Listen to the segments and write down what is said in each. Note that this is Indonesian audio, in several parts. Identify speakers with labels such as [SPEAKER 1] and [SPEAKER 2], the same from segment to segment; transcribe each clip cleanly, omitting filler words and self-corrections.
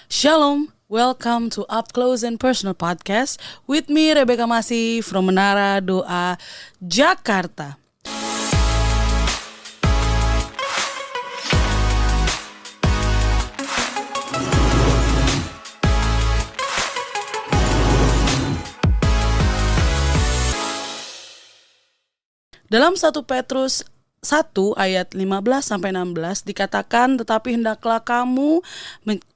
[SPEAKER 1] Shalom, welcome to Up Close and Personal Podcast with me Rebecca Masih from Menara Doa Jakarta. Dalam 1 Petrus 1 ayat 15-16 dikatakan, tetapi hendaklah kamu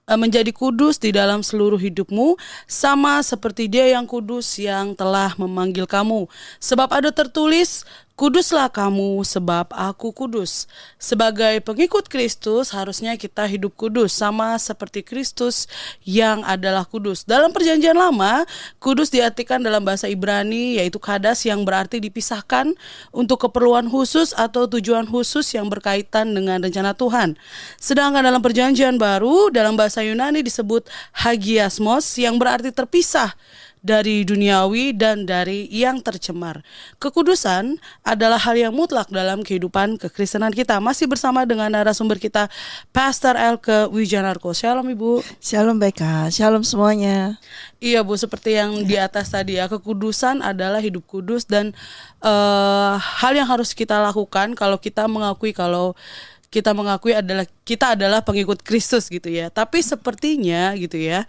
[SPEAKER 1] menjadi kudus di dalam seluruh hidupmu, sama seperti Dia yang kudus yang telah memanggil kamu. Sebab ada tertulis, kuduslah kamu sebab aku kudus. Sebagai pengikut Kristus harusnya kita hidup kudus, sama seperti Kristus yang adalah kudus. Dalam perjanjian lama, kudus diartikan dalam bahasa Ibrani yaitu kadas, yang berarti dipisahkan untuk keperluan khusus atau tujuan khusus yang berkaitan dengan rencana Tuhan. Sedangkan dalam perjanjian baru, dalam bahasa Yunani disebut hagiasmos, yang berarti terpisah dari duniawi dan dari yang tercemar. Kekudusan adalah hal yang mutlak dalam kehidupan kekristenan kita. Masih bersama dengan narasumber kita, Pastor Elke Wijanarko. Shalom Ibu.
[SPEAKER 2] Shalom Beka, shalom semuanya.
[SPEAKER 1] Iya Bu, seperti yang di atas tadi ya, kekudusan adalah hidup kudus dan hal yang harus kita lakukan kalau kita mengakui kita adalah pengikut Kristus gitu ya. Tapi sepertinya gitu ya,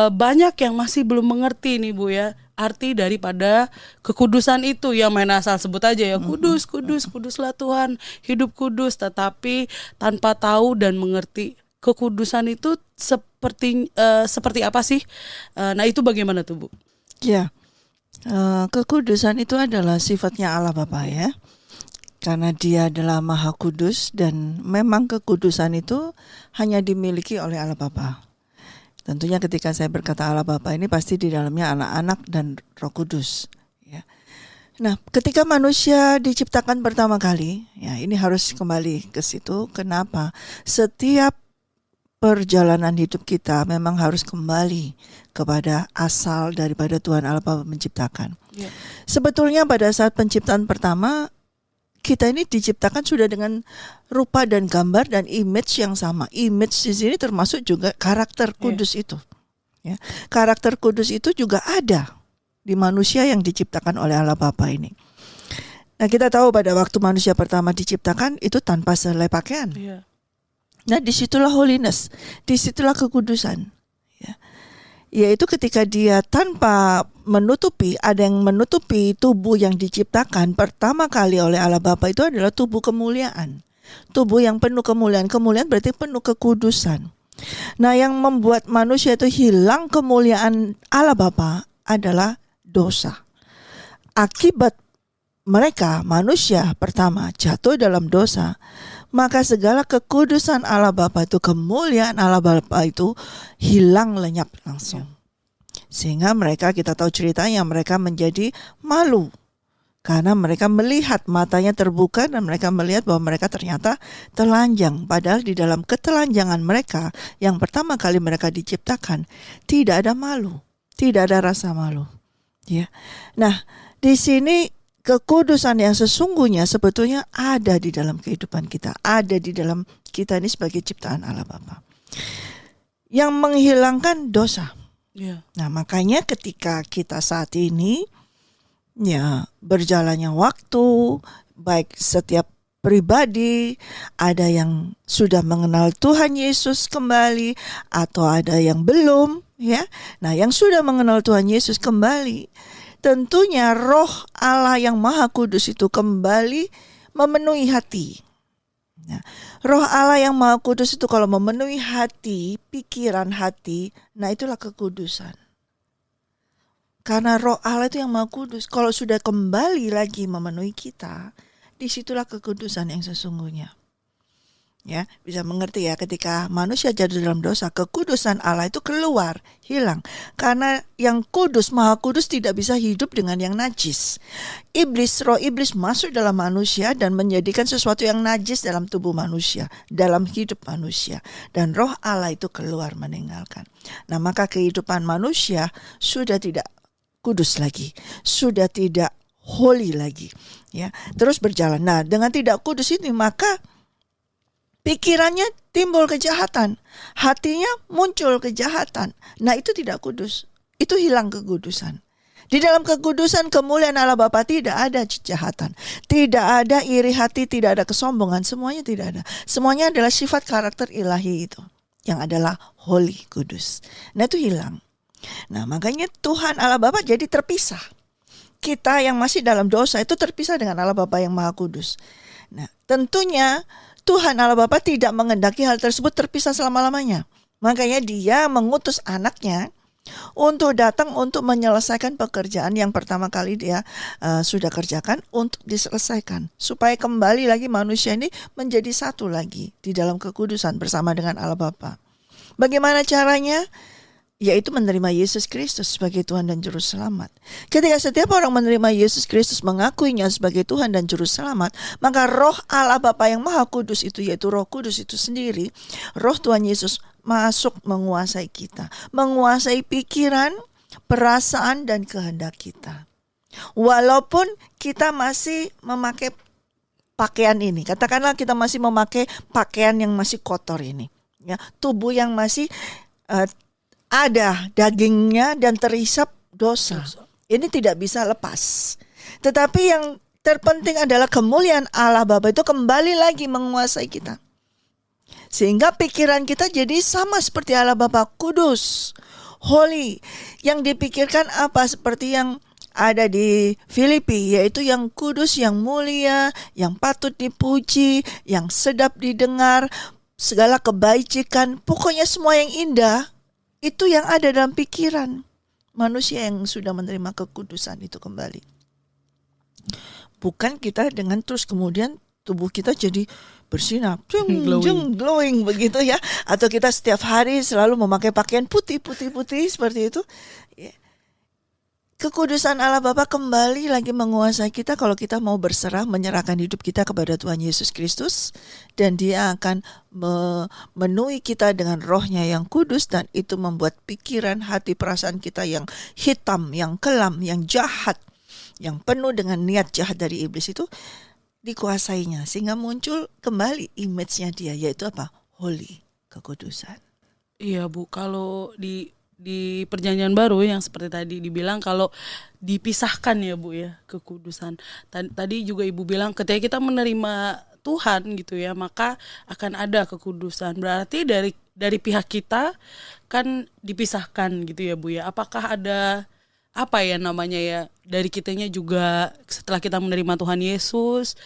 [SPEAKER 1] banyak yang masih belum mengerti nih Bu ya, arti daripada kekudusan itu. Yang main asal sebut aja ya, kuduslah Tuhan, hidup kudus, tetapi tanpa tahu dan mengerti kekudusan itu seperti apa sih? Nah itu bagaimana tuh Bu?
[SPEAKER 2] Ya, kekudusan itu adalah sifatnya Allah Bapa ya. Karena Dia adalah Maha Kudus, dan memang kekudusan itu hanya dimiliki oleh Allah Bapa. Tentunya ketika saya berkata Allah Bapa ini pasti di dalamnya anak-anak dan Roh Kudus. Ya. Nah, ketika manusia diciptakan pertama kali, ya ini harus kembali ke situ. Kenapa? Setiap perjalanan hidup kita memang harus kembali kepada asal daripada Tuhan Allah Bapa menciptakan. Ya. Sebetulnya pada saat penciptaan pertama, kita ini diciptakan sudah dengan rupa dan gambar dan image yang sama. Image di sini termasuk juga karakter kudus itu. Ya. Karakter kudus itu juga ada di manusia yang diciptakan oleh Allah Bapa ini. Nah, kita tahu pada waktu manusia pertama diciptakan itu tanpa selai pakaian. Yeah. Nah, disitulah holiness, disitulah kekudusan. Ya. Yaitu ketika dia tanpa menutupi, ada yang menutupi tubuh yang diciptakan pertama kali oleh Allah Bapa itu adalah tubuh kemuliaan. Tubuh yang penuh kemuliaan. Kemuliaan berarti penuh kekudusan. Nah, yang membuat manusia itu hilang kemuliaan Allah Bapa adalah dosa. Akibat mereka, manusia pertama jatuh dalam dosa, maka segala kekudusan Allah Bapa itu, kemuliaan Allah Bapa itu hilang lenyap langsung. Sehingga mereka, kita tahu ceritanya, mereka menjadi malu. Karena mereka melihat, matanya terbuka dan mereka melihat bahwa mereka ternyata telanjang. Padahal di dalam ketelanjangan mereka, yang pertama kali mereka diciptakan, tidak ada malu, tidak ada rasa malu. Ya. Nah, di sini kekudusan yang sesungguhnya sebetulnya ada di dalam kehidupan kita, ada di dalam kita ini sebagai ciptaan Allah Bapa, yang menghilangkan dosa. Yeah. Nah, makanya ketika kita saat ini ya berjalannya waktu, baik setiap pribadi, ada yang sudah mengenal Tuhan Yesus kembali atau ada yang belum, ya. Nah, yang sudah mengenal Tuhan Yesus kembali, tentunya Roh Allah yang Maha Kudus itu kembali memenuhi hati. Nah, Roh Allah yang Maha Kudus itu kalau memenuhi hati, pikiran hati, nah itulah kekudusan. Karena Roh Allah itu yang Maha Kudus, kalau sudah kembali lagi memenuhi kita, disitulah kekudusan yang sesungguhnya. Ya, bisa mengerti ya, ketika manusia jatuh dalam dosa, kekudusan Allah itu keluar, hilang. Karena yang kudus, Maha Kudus tidak bisa hidup dengan yang najis. Roh iblis masuk dalam manusia dan menjadikan sesuatu yang najis dalam tubuh manusia, dalam hidup manusia. Dan Roh Allah itu keluar meninggalkan. Nah, maka kehidupan manusia sudah tidak kudus lagi, sudah tidak holy lagi. Ya, terus berjalan. Nah, dengan tidak kudus ini, maka Pikirannya timbul kejahatan, hatinya muncul kejahatan. Nah, itu tidak kudus. Itu hilang kekudusan. Di dalam kekudusan kemuliaan Allah Bapa tidak ada kejahatan, tidak ada iri hati, tidak ada kesombongan, semuanya tidak ada. Semuanya adalah sifat karakter ilahi itu, yang adalah holy, kudus. Nah, itu hilang. Nah, makanya Tuhan Allah Bapa jadi terpisah. Kita yang masih dalam dosa itu terpisah dengan Allah Bapa yang Maha Kudus. Nah, tentunya Tuhan Allah Bapa tidak mengendaki hal tersebut terpisah selama-lamanya. Makanya Dia mengutus anaknya untuk datang untuk menyelesaikan pekerjaan yang pertama kali Dia sudah kerjakan untuk diselesaikan. Supaya kembali lagi manusia ini menjadi satu lagi di dalam kekudusan bersama dengan Allah Bapa. Bagaimana caranya? Yaitu menerima Yesus Kristus sebagai Tuhan dan Juru Selamat. Ketika setiap orang menerima Yesus Kristus, mengakuinya sebagai Tuhan dan Juru Selamat, maka roh Allah Bapa yang Maha Kudus itu, yaitu Roh Kudus itu sendiri, roh Tuhan Yesus masuk menguasai kita, menguasai pikiran, perasaan, dan kehendak kita. Walaupun kita masih memakai pakaian ini, katakanlah kita masih memakai pakaian yang masih kotor ini, ya, tubuh yang masih ada dagingnya dan terisap dosa. Ini tidak bisa lepas. Tetapi yang terpenting adalah kemuliaan Allah Bapa itu kembali lagi menguasai kita. Sehingga pikiran kita jadi sama seperti Allah Bapa, kudus, holy. Yang dipikirkan apa? Seperti yang ada di Filipi, yaitu yang kudus, yang mulia, yang patut dipuji, yang sedap didengar, segala kebajikan, pokoknya semua yang indah. Itu yang ada dalam pikiran manusia yang sudah menerima kekudusan itu kembali. Bukan kita dengan terus kemudian tubuh kita jadi bersinar, glowing begitu ya. Atau kita setiap hari selalu memakai pakaian putih seperti itu. Kekudusan Allah Bapa kembali lagi menguasai kita kalau kita mau berserah, menyerahkan hidup kita kepada Tuhan Yesus Kristus. Dan Dia akan memenuhi kita dengan rohnya yang kudus. Dan itu membuat pikiran, hati, perasaan kita yang hitam, yang kelam, yang jahat, yang penuh dengan niat jahat dari iblis itu dikuasainya. Sehingga muncul kembali image-nya Dia, yaitu apa? Holy, kekudusan.
[SPEAKER 1] Iya Bu, kalau di Perjanjian Baru yang seperti tadi dibilang kalau dipisahkan ya Bu ya kekudusan. Tadi juga Ibu bilang ketika kita menerima Tuhan gitu ya, maka akan ada kekudusan. Berarti dari pihak kita kan dipisahkan gitu ya Bu ya. Apakah ada apa ya namanya ya, dari kitanya juga setelah kita menerima Tuhan Yesus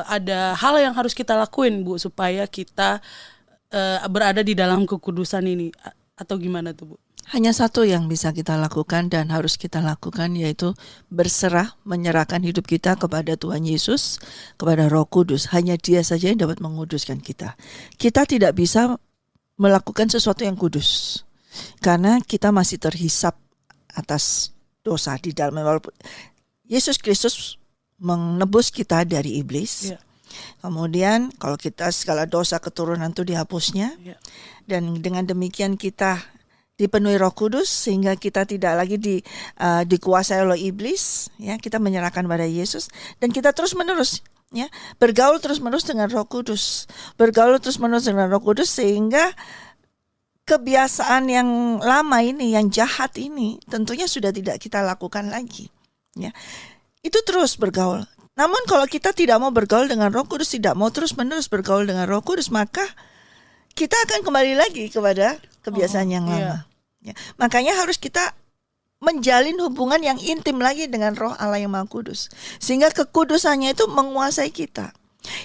[SPEAKER 1] ada hal yang harus kita lakuin Bu supaya kita berada di dalam kekudusan ini, atau gimana tuh Bu?
[SPEAKER 2] Hanya satu yang bisa kita lakukan dan harus kita lakukan, yaitu berserah, menyerahkan hidup kita kepada Tuhan Yesus, kepada Roh Kudus. Hanya Dia saja yang dapat menguduskan kita. Kita tidak bisa melakukan sesuatu yang kudus karena kita masih terhisap atas dosa di dalam. Walaupun Yesus Kristus menebus kita dari iblis. Yeah. Kemudian kalau kita segala dosa keturunan itu dihapusnya. Yeah. Dan dengan demikian kita dipenuhi Roh Kudus sehingga kita tidak lagi dikuasai oleh iblis, ya. Kita menyerahkan pada Yesus dan kita terus-menerus ya bergaul terus-menerus dengan Roh Kudus. Bergaul terus-menerus dengan Roh Kudus sehingga kebiasaan yang lama ini, yang jahat ini tentunya sudah tidak kita lakukan lagi, ya. Itu terus bergaul. Namun kalau kita tidak mau bergaul dengan Roh Kudus, tidak mau terus-menerus bergaul dengan Roh Kudus, maka kita akan kembali lagi kepada kebiasaan yang lama. Ya. Makanya harus kita menjalin hubungan yang intim lagi dengan Roh Allah yang Maha Kudus. Sehingga kekudusannya itu menguasai kita.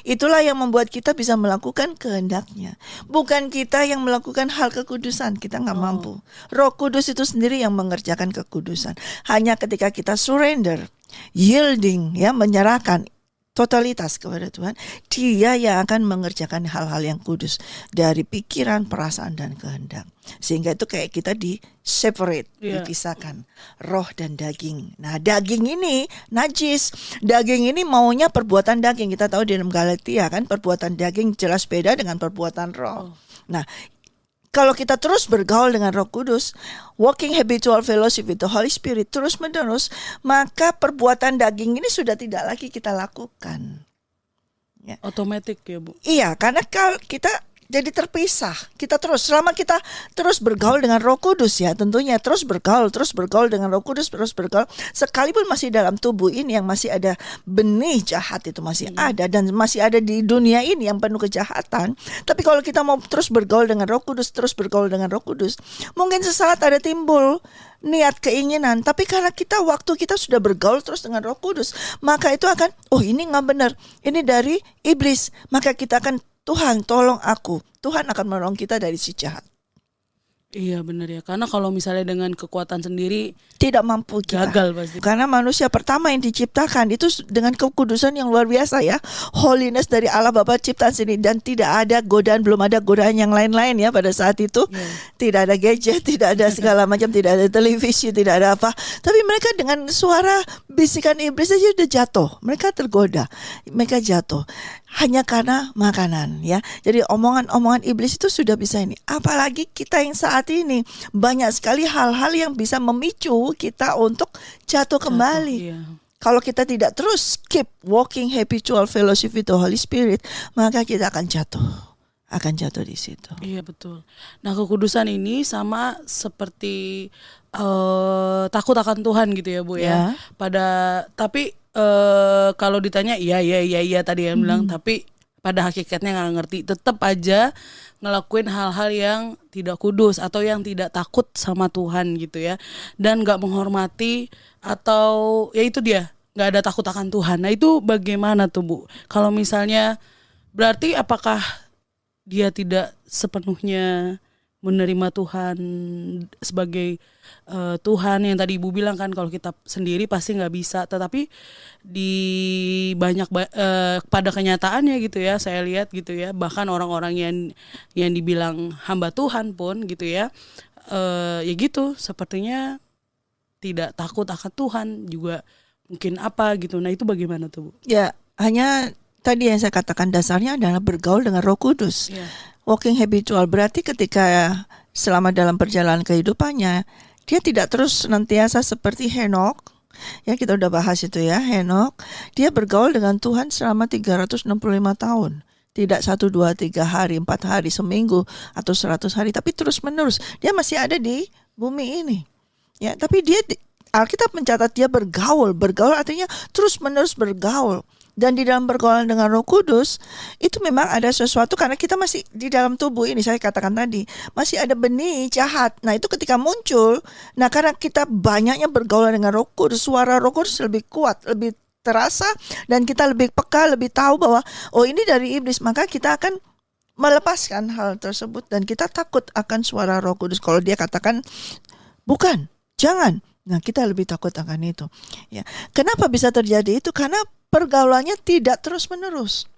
[SPEAKER 2] Itulah yang membuat kita bisa melakukan kehendak-Nya. Bukan kita yang melakukan hal kekudusan, kita gak mampu. Roh Kudus itu sendiri yang mengerjakan kekudusan. Hanya ketika kita surrender, yielding, ya, menyerahkan totalitas kepada Tuhan, Dia yang akan mengerjakan hal-hal yang kudus dari pikiran, perasaan, dan kehendak. Sehingga itu kayak kita di-separate, dipisahkan roh dan daging. Nah, daging ini najis. Daging ini maunya perbuatan daging. Kita tahu di dalam Galatia kan, perbuatan daging jelas beda dengan perbuatan roh. Nah, kalau kita terus bergaul dengan Roh Kudus, walking habitual fellowship with the Holy Spirit terus-menerus, maka perbuatan daging ini sudah tidak lagi kita lakukan. Ya.
[SPEAKER 1] Otomatis ya Bu.
[SPEAKER 2] Iya, karena kalau kita jadi terpisah. Kita terus selama kita terus bergaul dengan Roh Kudus ya, tentunya terus bergaul dengan Roh Kudus, terus bergaul. Sekalipun masih dalam tubuh ini yang masih ada benih jahat itu masih ada dan masih ada di dunia ini yang penuh kejahatan. Tapi kalau kita mau terus bergaul dengan Roh Kudus, terus bergaul dengan Roh Kudus, mungkin sesaat ada timbul niat keinginan, tapi karena waktu kita sudah bergaul terus dengan Roh Kudus, maka itu akan, oh ini nggak benar, ini dari iblis, maka kita akan, Tuhan tolong aku, Tuhan akan menolong kita dari si jahat.
[SPEAKER 1] Iya benar ya, karena kalau misalnya dengan kekuatan sendiri
[SPEAKER 2] tidak mampu kita.
[SPEAKER 1] Gagal pasti.
[SPEAKER 2] Karena manusia pertama yang diciptakan itu dengan kekudusan yang luar biasa ya, holiness dari Allah Bapa ciptaan sini, dan tidak ada godaan, belum ada godaan yang lain-lain ya pada saat itu. Tidak ada gadget, tidak ada segala macam, tidak ada televisi, tidak ada apa. Tapi mereka dengan suara bisikan iblis saja sudah jatuh. Mereka tergoda, mereka jatuh hanya karena makanan ya. Jadi omongan-omongan iblis itu sudah bisa ini. Apalagi kita yang saat ini banyak sekali hal-hal yang bisa memicu kita untuk jatuh kembali.
[SPEAKER 1] Iya.
[SPEAKER 2] Kalau kita tidak terus keep walking habitual fellowship with the Holy Spirit, maka kita akan jatuh di situ.
[SPEAKER 1] Iya betul. Nah kekudusan ini sama seperti takut akan Tuhan gitu ya Bu ya. Tapi kalau ditanya iya tadi yang bilang, tapi pada hakikatnya nggak ngerti, tetap aja ngelakuin hal-hal yang tidak kudus atau yang tidak takut sama Tuhan gitu ya, dan nggak menghormati atau ya itu dia nggak ada takut akan Tuhan. Nah itu bagaimana tuh Bu? Kalau misalnya berarti apakah dia tidak sepenuhnya menerima Tuhan sebagai Tuhan yang tadi Ibu bilang kan, kalau kita sendiri pasti nggak bisa, tetapi di pada kenyataannya gitu ya, saya lihat gitu ya, bahkan orang-orang yang dibilang hamba Tuhan pun gitu ya, ya gitu sepertinya tidak takut akan Tuhan juga mungkin apa gitu. Nah itu bagaimana tuh Bu?
[SPEAKER 2] Ya hanya tadi yang saya katakan, dasarnya adalah bergaul dengan Roh Kudus. Walking habitual berarti ketika selama dalam perjalanan kehidupannya dia tidak terus senantiasa seperti Henok. Ya kita udah bahas itu ya, Henok. Dia bergaul dengan Tuhan selama 365 tahun. Tidak 1, 2, 3 hari, 4 hari, seminggu atau 100 hari, tapi terus menerus. Dia masih ada di bumi ini. Ya, tapi Alkitab mencatat dia bergaul artinya terus menerus bergaul. Dan di dalam pergaulan dengan Roh Kudus itu memang ada sesuatu, karena kita masih di dalam tubuh ini, saya katakan tadi masih ada benih jahat. Nah itu ketika muncul, nah karena kita banyaknya bergaul dengan Roh Kudus, suara Roh Kudus lebih kuat, lebih terasa, dan kita lebih peka, lebih tahu bahwa oh ini dari iblis, maka kita akan melepaskan hal tersebut dan kita takut akan suara Roh Kudus. Kalau dia katakan bukan, jangan, nah kita lebih takut akan itu. Ya, kenapa bisa terjadi itu? Karena pergaulannya tidak terus-menerus.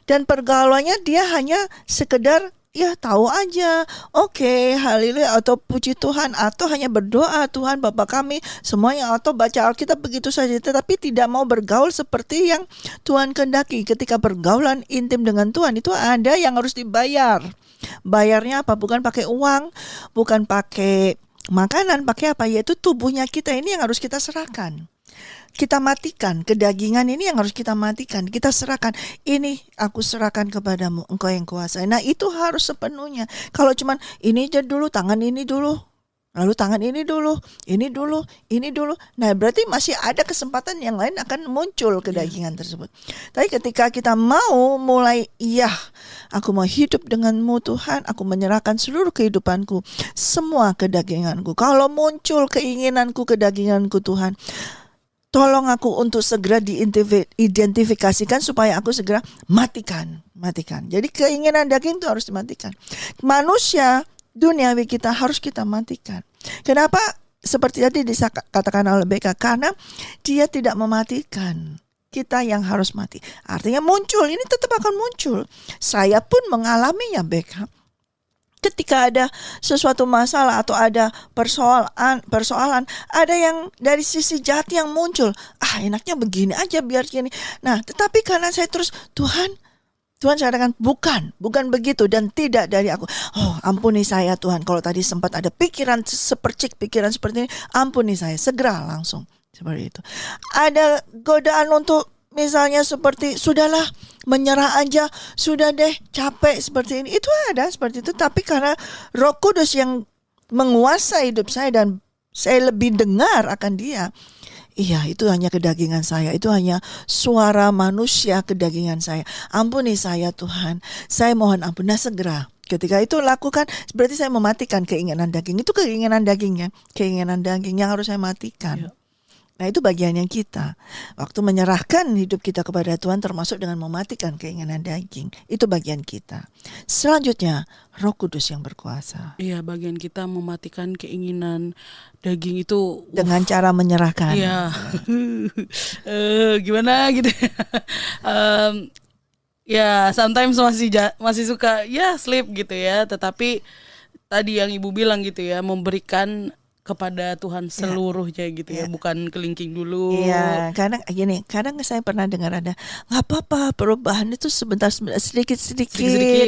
[SPEAKER 2] Dan pergaulannya dia hanya sekedar ya tahu aja, oke, haleluya, atau puji Tuhan, atau hanya berdoa, Tuhan Bapa kami, semuanya, atau baca Alkitab begitu saja, tetapi tidak mau bergaul seperti yang Tuhan kehendaki. Ketika pergaulan intim dengan Tuhan itu ada yang harus dibayar. Bayarnya apa? Bukan pakai uang, bukan pakai makanan, pakai apa? Yaitu tubuhnya kita ini yang harus kita serahkan. Kita matikan, kedagingan ini yang harus kita matikan, kita serahkan. Ini aku serahkan kepadamu, engkau yang kuasai. Nah itu harus sepenuhnya. Kalau cuman ini aja dulu, tangan ini dulu, lalu tangan ini dulu, ini dulu, ini dulu, nah berarti masih ada kesempatan yang lain akan muncul kedagingan tersebut. Tapi ketika kita mau mulai, iya aku mau hidup denganmu Tuhan, aku menyerahkan seluruh kehidupanku, semua kedaginganku. Kalau muncul keinginanku, kedaginganku, Tuhan tolong aku untuk segera diidentifikasikan supaya aku segera matikan. Jadi keinginan daging itu harus dimatikan. Manusia duniawi kita harus kita matikan. Kenapa? Seperti tadi dikatakan oleh BK, karena dia tidak mematikan. Kita yang harus mati. Artinya muncul, ini tetap akan muncul. Saya pun mengalaminya BK. Ketika ada sesuatu masalah atau ada persoalan, ada yang dari sisi jahat yang muncul. Enaknya begini aja, biar gini. Nah, tetapi karena saya terus, Tuhan saya katakan bukan begitu dan tidak dari aku. Oh, ampuni saya Tuhan. Kalau tadi sempat ada pikiran pikiran seperti ini, ampuni saya, segera langsung. Seperti itu. Ada godaan untuk misalnya seperti sudahlah menyerah aja, sudah deh capek seperti ini, itu ada seperti itu. Tapi karena Roh Kudus yang menguasai hidup saya dan saya lebih dengar akan Dia, iya, itu hanya kedagingan saya. Itu hanya suara manusia kedagingan saya. Ampuni saya Tuhan. Saya mohon ampun. Nah segera ketika itu lakukan, berarti saya mematikan keinginan daging. Itu keinginan dagingnya. Keinginan daging yang harus saya matikan. Nah itu bagian yang kita. Waktu menyerahkan hidup kita kepada Tuhan termasuk dengan mematikan keinginan daging. Itu bagian kita. Selanjutnya Roh Kudus yang berkuasa.
[SPEAKER 1] Iya, bagian kita mematikan keinginan daging itu
[SPEAKER 2] Dengan cara menyerahkan.
[SPEAKER 1] Iya. Gimana gitu. Ya, sometimes masih suka sleep gitu ya, tetapi tadi yang Ibu bilang gitu ya, memberikan kepada Tuhan seluruhnya gitu ya, bukan kelingking dulu.
[SPEAKER 2] Iya, kadang saya pernah dengar ada nggak apa-apa perubahan itu sebentar sedikit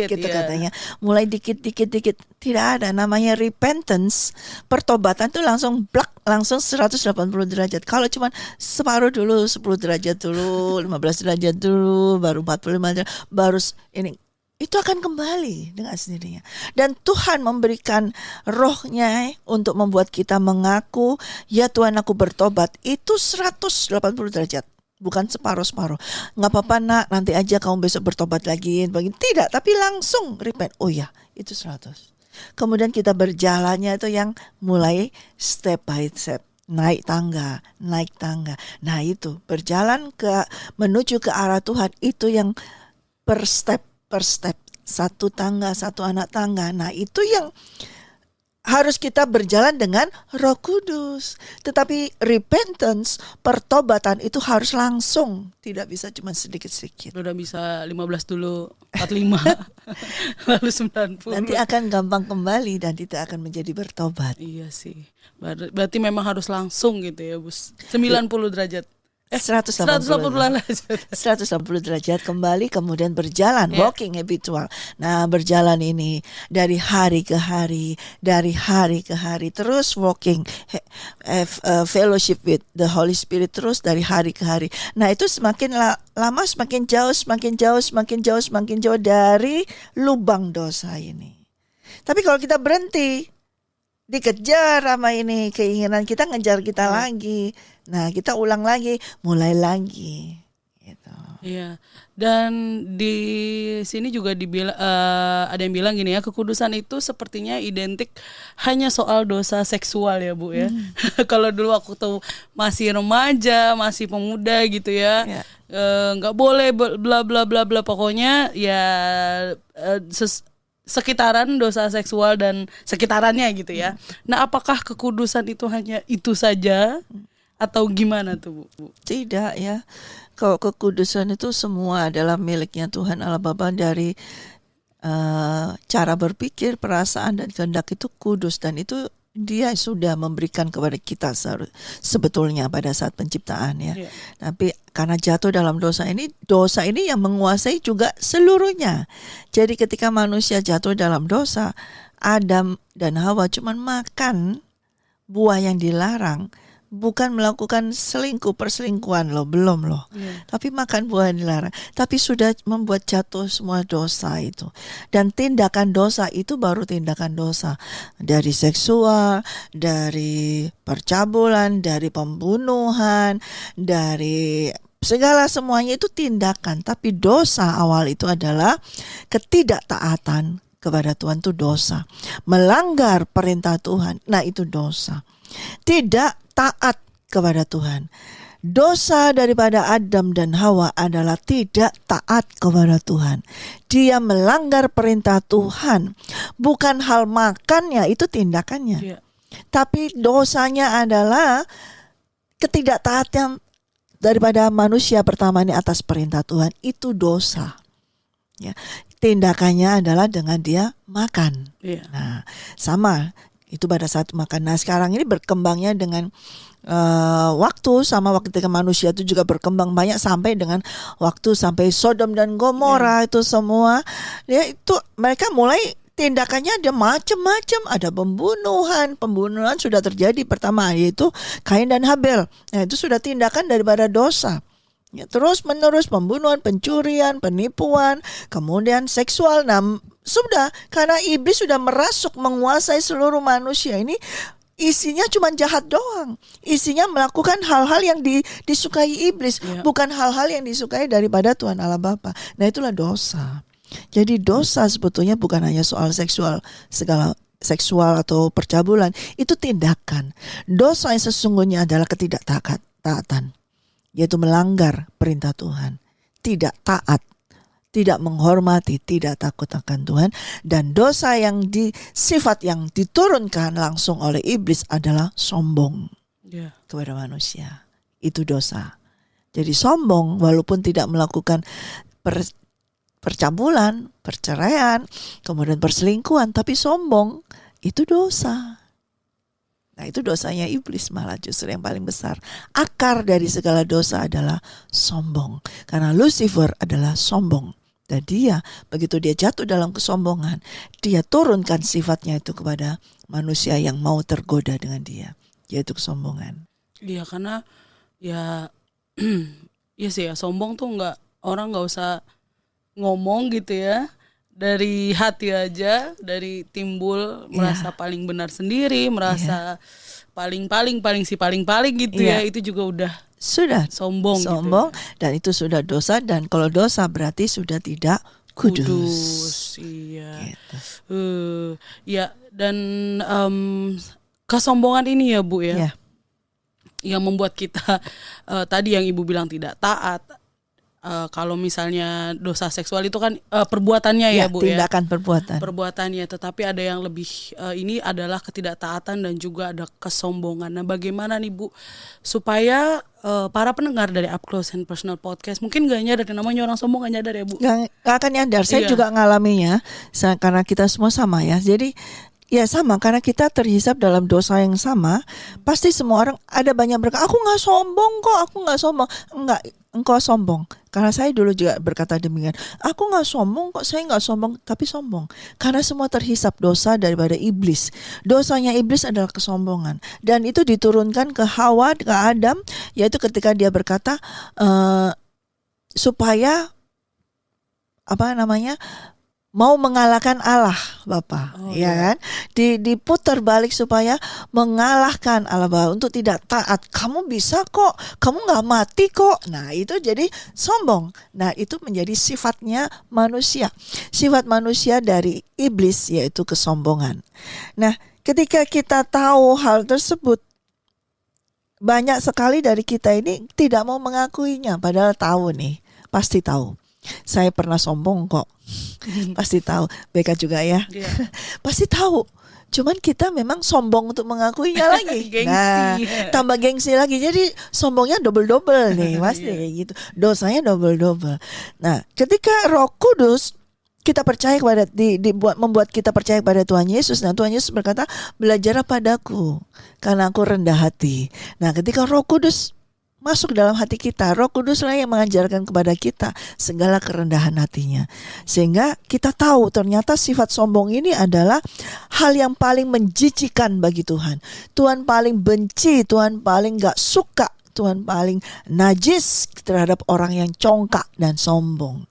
[SPEAKER 2] gitu katanya, mulai dikit. Tidak ada namanya repentance, pertobatan tuh langsung 180 derajat. Kalau cuma separuh dulu, 10 derajat dulu, 15 derajat dulu, baru 45 derajat, baru ini, itu akan kembali dengan sendirinya. Dan Tuhan memberikan rohnya untuk membuat kita mengaku, ya Tuhan aku bertobat. Itu 180 derajat. Bukan separuh-separuh. Nggak apa-apa nak, nanti aja kamu besok bertobat lagi. Tidak, tapi langsung repent. Oh ya, itu 100. Kemudian kita berjalannya itu yang mulai step by step. Naik tangga. Nah itu, berjalan menuju ke arah Tuhan. Itu yang per step. Satu tangga, satu anak tangga. Nah itu yang harus kita berjalan dengan Roh Kudus. Tetapi repentance, pertobatan itu harus langsung. Tidak bisa cuma sedikit-sedikit.
[SPEAKER 1] Udah bisa 15 dulu, 45, lalu 90.
[SPEAKER 2] Nanti akan gampang kembali dan tidak akan menjadi bertobat.
[SPEAKER 1] Iya sih. Berarti memang harus langsung gitu ya, Bus. 90 derajat.
[SPEAKER 2] 180 derajat kembali, kemudian berjalan, walking habitual. Nah berjalan ini dari hari ke hari, terus walking, fellowship with the Holy Spirit terus dari hari ke hari. Nah itu semakin lama semakin jauh dari lubang dosa ini. Tapi kalau kita berhenti, dikejar sama ini keinginan kita, ngejar kita lagi. Nah kita ulang lagi, mulai lagi gitu.
[SPEAKER 1] Iya. Dan di sini juga ada yang bilang gini ya, kekudusan itu sepertinya identik hanya soal dosa seksual ya Bu ya. Kalau dulu aku tuh masih remaja, masih pemuda gitu ya, nggak boleh bla bla bla bla, pokoknya ya sekitaran dosa seksual dan sekitarannya gitu ya. Nah apakah kekudusan itu hanya itu saja? Atau gimana tuh Bu?
[SPEAKER 2] Tidak ya. Kalau kekudusan itu semua adalah miliknya Tuhan Allah Bapa, dari cara berpikir, perasaan dan kehendak itu kudus, dan itu Dia sudah memberikan kepada kita sebetulnya pada saat penciptaan ya. Tapi karena jatuh dalam dosa ini yang menguasai juga seluruhnya. Jadi ketika manusia jatuh dalam dosa, Adam dan Hawa cuma makan buah yang dilarang. Bukan melakukan perselingkuhan belum tapi makan buah yang dilarang, tapi sudah membuat jatuh semua dosa itu. Dan tindakan dosa itu baru tindakan dosa, dari seksual, dari percabulan, dari pembunuhan, dari segala semuanya itu tindakan. Tapi dosa awal itu adalah ketidaktaatan kepada Tuhan, itu dosa. Melanggar perintah Tuhan, nah itu dosa. Tidak taat kepada Tuhan. Dosa daripada Adam dan Hawa adalah tidak taat kepada Tuhan. Dia melanggar perintah Tuhan. Bukan hal makannya, itu tindakannya. Tapi dosanya adalah ketidaktaatan daripada manusia pertama ini atas perintah Tuhan. Itu dosa. Ya. Tindakannya adalah dengan dia makan. Nah, sama. Itu pada saat makan. Nah sekarang ini berkembangnya dengan waktu, sama waktu ketika manusia itu juga berkembang banyak sampai dengan waktu sampai Sodom dan Gomora itu semua. Ya itu mereka mulai tindakannya ada macam-macam, ada pembunuhan sudah terjadi pertama, yaitu Kain dan Habel. Nah itu sudah tindakan daripada dosa. Ya, terus menerus pembunuhan, pencurian, penipuan, kemudian seksual. Nah, sudah karena iblis sudah merasuk menguasai seluruh manusia ini, isinya cuma jahat doang. Isinya melakukan hal-hal yang disukai iblis, bukan hal-hal yang disukai daripada Tuhan Allah Bapa. Nah, itulah dosa. Jadi dosa sebetulnya bukan hanya soal segala seksual atau percabulan, itu tindakan. Dosa yang sesungguhnya adalah ketidaktaatan, yaitu melanggar perintah Tuhan, tidak taat, tidak menghormati, tidak takut akan Tuhan. Dan dosa yang sifat yang diturunkan langsung oleh iblis adalah sombong kepada manusia. Itu dosa. Jadi sombong walaupun tidak melakukan percabulan, perceraian, kemudian perselingkuhan, tapi sombong, itu dosa. Nah, itu dosanya iblis malah justru yang paling besar. Akar dari segala dosa adalah sombong. Karena Lucifer adalah sombong. Dan begitu dia jatuh dalam kesombongan, dia turunkan sifatnya itu kepada manusia yang mau tergoda dengan dia, yaitu kesombongan.
[SPEAKER 1] Iya, karena ya iya sih ya, sombong tuh orang nggak usah ngomong gitu ya. Dari hati aja, dari timbul merasa paling benar sendiri, merasa paling gitu ya, itu juga udah
[SPEAKER 2] sudah
[SPEAKER 1] sombong gitu.
[SPEAKER 2] Dan itu sudah dosa, dan kalau dosa berarti sudah tidak kudus.
[SPEAKER 1] Iya.
[SPEAKER 2] Gitu.
[SPEAKER 1] Ya, dan kesombongan ini ya Bu ya, yang membuat kita tadi yang Ibu bilang tidak taat. Kalau misalnya dosa seksual itu kan perbuatannya ya Bu,
[SPEAKER 2] tindakan
[SPEAKER 1] perbuatannya, tetapi ada yang lebih ini adalah ketidaktaatan dan juga ada kesombongan. Nah, bagaimana nih Bu supaya para pendengar dari Up Close and Personal Podcast mungkin gak nyadar, namanya orang sombong gak nyadar ya Bu?
[SPEAKER 2] Gak akan nyadar. Saya juga ngalaminya karena kita semua sama ya. Jadi ya sama, karena kita terhisap dalam dosa yang sama. Pasti semua orang ada banyak berkata, aku gak sombong kok, aku gak sombong. Enggak, engkau sombong. Karena saya dulu juga berkata demikian. Aku gak sombong kok, saya gak sombong, tapi sombong. Karena semua terhisap dosa daripada iblis. Dosanya iblis adalah kesombongan. Dan itu diturunkan ke Hawa, ke Adam, yaitu ketika dia berkata supaya mau mengalahkan Allah Bapa, kan? Diputar balik supaya mengalahkan Allah Bapa untuk tidak taat. Kamu bisa kok, kamu nggak mati kok. Nah, itu jadi sombong. Nah, itu menjadi sifatnya manusia. Sifat manusia dari iblis yaitu kesombongan. Nah, ketika kita tahu hal tersebut, banyak sekali dari kita ini tidak mau mengakuinya, padahal tahu nih, pasti tahu. Saya pernah sombong kok. Pasti tahu. Beka juga ya. Pasti tahu. Cuman kita memang sombong untuk mengakuinya lagi.
[SPEAKER 1] Gengsi.
[SPEAKER 2] Tambah gengsi lagi. Jadi sombongnya double-double nih. Pasti kayak gitu. Dosanya double-double. Nah, ketika Roh Kudus kita percaya kepada membuat kita percaya kepada Tuhan Yesus. Nah, Tuhan Yesus berkata, belajarlah padaku karena aku rendah hati. Nah, ketika Roh Kudus masuk dalam hati kita, Roh Kuduslah yang mengajarkan kepada kita segala kerendahan hatinya. Sehingga kita tahu ternyata sifat sombong ini adalah hal yang paling menjijikan bagi Tuhan. Tuhan paling benci, Tuhan paling gak suka, Tuhan paling najis terhadap orang yang congkak dan sombong.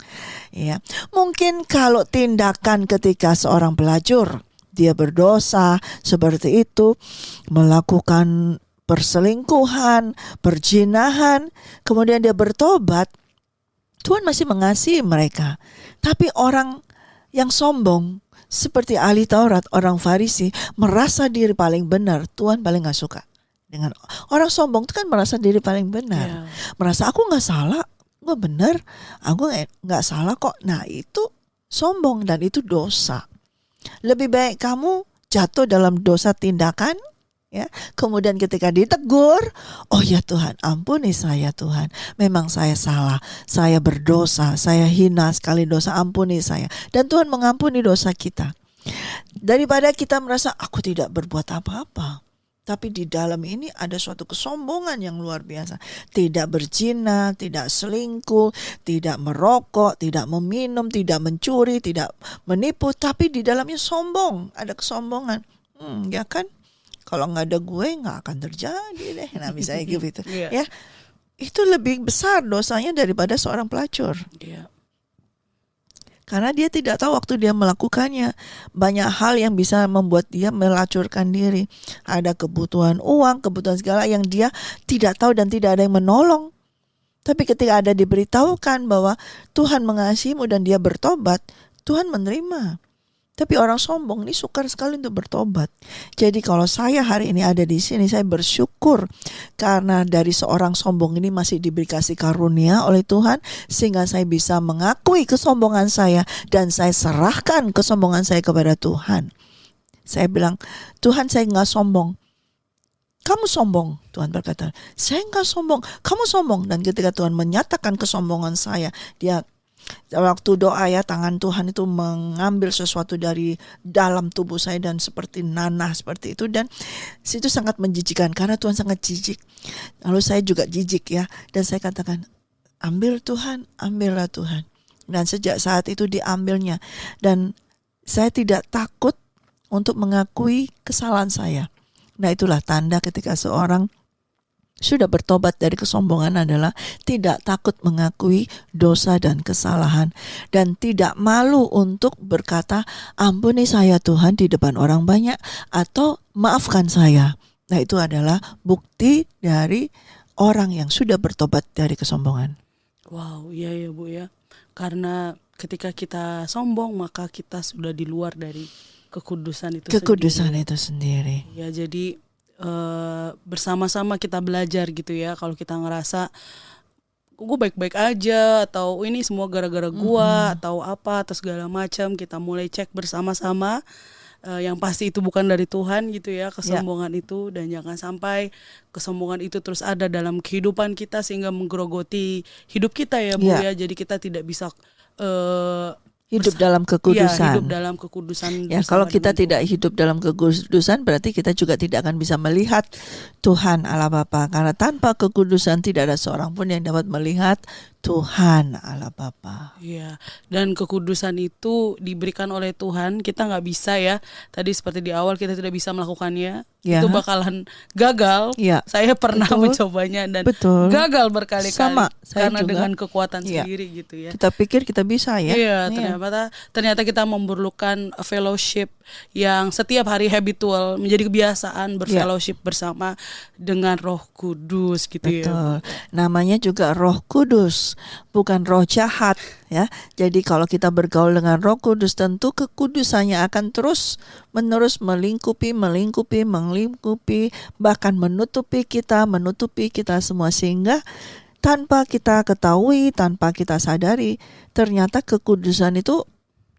[SPEAKER 2] Ya, mungkin kalau tindakan ketika seorang pelacur, dia berdosa seperti itu, melakukan perselingkuhan, perzinahan, kemudian dia bertobat, Tuhan masih mengasihi mereka. Tapi orang yang sombong, seperti ahli Taurat, orang Farisi, merasa diri paling benar, Tuhan paling gak suka. Dengan orang sombong itu kan merasa diri paling benar. Merasa aku gak salah, gue benar, aku gak salah kok. Nah, itu sombong dan itu dosa. Lebih baik kamu jatuh dalam dosa tindakan, ya, kemudian ketika ditegur, oh ya Tuhan, ampuni saya Tuhan, memang saya salah, saya berdosa, saya hina sekali dosa, ampuni saya. Dan Tuhan mengampuni dosa kita. Daripada kita merasa aku tidak berbuat apa-apa, tapi di dalam ini ada suatu kesombongan yang luar biasa. Tidak berzina, tidak selingkuh, tidak merokok, tidak meminum, tidak mencuri, tidak menipu, tapi di dalamnya sombong, ada kesombongan. Ya kan? Kalau nggak ada gue nggak akan terjadi deh. Nah, misalnya gitu, ya. itu lebih besar dosanya daripada seorang pelacur.
[SPEAKER 1] Iya.
[SPEAKER 2] Karena dia tidak tahu waktu dia melakukannya. Banyak hal yang bisa membuat dia melacurkan diri. Ada kebutuhan uang, kebutuhan segala yang dia tidak tahu dan tidak ada yang menolong. Tapi ketika ada diberitahukan bahwa Tuhan mengasihimu dan dia bertobat, Tuhan menerima. Tapi orang sombong ini sukar sekali untuk bertobat. Jadi kalau saya hari ini ada di sini, saya bersyukur karena dari seorang sombong ini masih diberi kasih karunia oleh Tuhan, sehingga saya bisa mengakui kesombongan saya dan saya serahkan kesombongan saya kepada Tuhan. Saya bilang, Tuhan, saya nggak sombong. Kamu sombong, Tuhan berkata. Saya nggak sombong, kamu sombong. Dan ketika Tuhan menyatakan kesombongan saya, dia waktu doa ya, tangan Tuhan itu mengambil sesuatu dari dalam tubuh saya dan seperti nanah seperti itu, dan itu sangat menjijikkan karena Tuhan sangat jijik. Lalu saya juga jijik ya, dan saya katakan, ambil Tuhan, ambillah Tuhan. Dan sejak saat itu diambilnya, dan saya tidak takut untuk mengakui kesalahan saya. Nah, itulah tanda ketika seorang sudah bertobat dari kesombongan adalah tidak takut mengakui dosa dan kesalahan, dan tidak malu untuk berkata, ampuni saya Tuhan di depan orang banyak, atau maafkan saya. Nah, itu adalah bukti dari orang yang sudah bertobat dari kesombongan.
[SPEAKER 1] Wow, iya ya Bu ya. Karena ketika kita sombong maka kita sudah di luar dari kekudusan itu
[SPEAKER 2] sendiri.
[SPEAKER 1] Ya, jadi bersama-sama kita belajar gitu ya. Kalau kita ngerasa gue baik-baik aja, atau ini semua gara-gara gue, atau apa, atau segala macam, kita mulai cek bersama-sama. Yang pasti itu bukan dari Tuhan gitu ya, kesombongan itu. Dan jangan sampai kesombongan itu terus ada dalam kehidupan kita sehingga menggerogoti hidup kita ya Bu ya. Jadi kita tidak bisa
[SPEAKER 2] hidup dalam kekudusan.
[SPEAKER 1] Ya, hidup dalam kekudusan.
[SPEAKER 2] Ya, kalau kita tidak hidup dalam kekudusan, berarti kita juga tidak akan bisa melihat Tuhan Allah Bapa. Karena tanpa kekudusan tidak ada seorang pun yang dapat melihat Tuhan Allah Bapa.
[SPEAKER 1] Iya, dan kekudusan itu diberikan oleh Tuhan. Kita nggak bisa ya. Tadi seperti di awal kita tidak bisa melakukannya.
[SPEAKER 2] Ya.
[SPEAKER 1] Itu bakalan gagal.
[SPEAKER 2] Ya.
[SPEAKER 1] Saya pernah mencobanya dan gagal berkali-kali. Karena juga dengan kekuatan sendiri gitu ya.
[SPEAKER 2] Kita pikir kita bisa ya.
[SPEAKER 1] Iya, ternyata kita memerlukan fellowship yang setiap hari habitual, menjadi kebiasaan berfellowship bersama dengan Roh Kudus gitu.
[SPEAKER 2] Betul. Ya. Namanya juga Roh Kudus, bukan roh jahat ya. Jadi kalau kita bergaul dengan Roh Kudus, tentu kekudusannya akan terus menerus melingkupi, bahkan menutupi kita semua, sehingga tanpa kita ketahui, tanpa kita sadari, ternyata kekudusan itu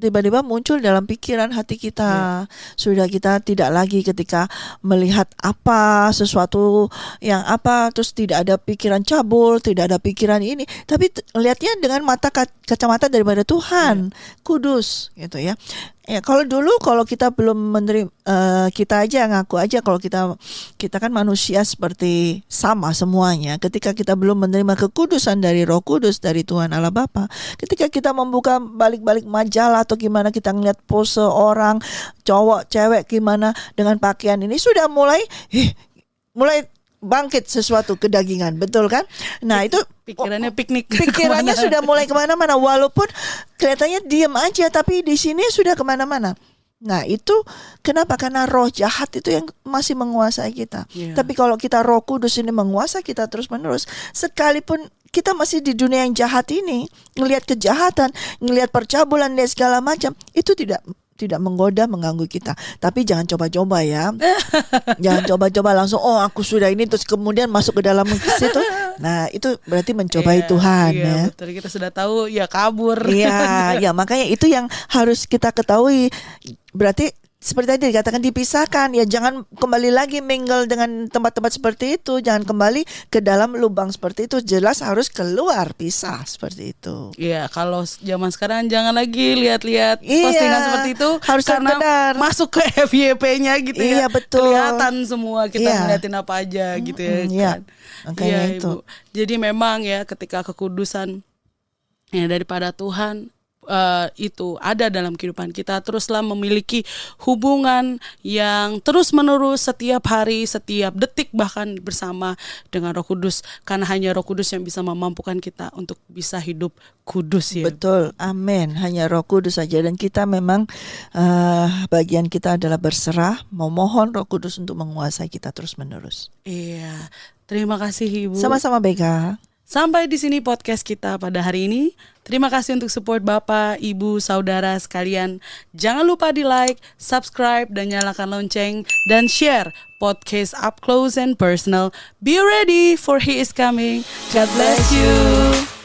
[SPEAKER 2] tiba-tiba muncul dalam pikiran hati kita. Sudah kita tidak lagi ketika melihat sesuatu yang terus tidak ada pikiran cabul, tidak ada pikiran ini, tapi lihatnya dengan kacamata daripada Tuhan, kudus gitu ya. Ya, kalau kita belum menerima, kita aja ngaku aja kalau kita kan manusia seperti sama semuanya. Ketika kita belum menerima kekudusan dari Roh Kudus, dari Tuhan Allah Bapa, ketika kita membuka balik-balik majalah atau gimana, kita ngeliat pose orang, cowok, cewek gimana dengan pakaian ini, sudah mulai bangkit sesuatu kedagingan, betul kan? Nah, itu
[SPEAKER 1] pikirannya piknik.
[SPEAKER 2] Pikirannya sudah mulai kemana-mana, walaupun kelihatannya diam aja, tapi di sini sudah kemana-mana. Nah, itu kenapa? Karena roh jahat itu yang masih menguasai kita. Tapi kalau kita Roh Kudus ini menguasai kita terus-menerus, sekalipun kita masih di dunia yang jahat ini, ngelihat kejahatan, ngelihat percabulan dan segala macam, itu tidak menggoda, mengganggu kita. Tapi jangan coba-coba ya. Jangan coba-coba langsung, aku sudah ini, terus kemudian masuk ke dalam situ. Nah, itu berarti mencobai Tuhan ya.
[SPEAKER 1] Betul, kita sudah tahu ya kabur.
[SPEAKER 2] Iya, makanya itu yang harus kita ketahui. Berarti seperti tadi dikatakan dipisahkan, ya jangan kembali lagi mingle dengan tempat-tempat seperti itu, jangan kembali ke dalam lubang seperti itu, jelas harus keluar, pisah seperti itu.
[SPEAKER 1] Iya, kalau zaman sekarang jangan lagi lihat-lihat postingan seperti itu,
[SPEAKER 2] harus
[SPEAKER 1] karena
[SPEAKER 2] sadar.
[SPEAKER 1] Masuk ke FYP-nya gitu ya.
[SPEAKER 2] Iya, betul.
[SPEAKER 1] Kelihatan semua kita ngeliatin apa aja gitu ya kan.
[SPEAKER 2] Makanya itu.
[SPEAKER 1] Ibu. Jadi memang ya ketika kekudusan ya daripada Tuhan, itu ada dalam kehidupan kita. Teruslah memiliki hubungan yang terus menerus setiap hari, setiap detik, bahkan bersama dengan Roh Kudus, karena hanya Roh Kudus yang bisa memampukan kita untuk bisa hidup kudus ya.
[SPEAKER 2] Betul, amin. Hanya Roh Kudus saja, dan kita memang bagian kita adalah berserah, memohon Roh Kudus untuk menguasai kita terus menerus.
[SPEAKER 1] Iya, terima kasih Ibu.
[SPEAKER 2] Sama-sama Beka.
[SPEAKER 1] Sampai di sini podcast kita pada hari ini. Terima kasih untuk support Bapak, Ibu, Saudara sekalian. Jangan lupa di like, subscribe, dan nyalakan lonceng. Dan share podcast Up Close and Personal. Be ready for He is coming. God bless you.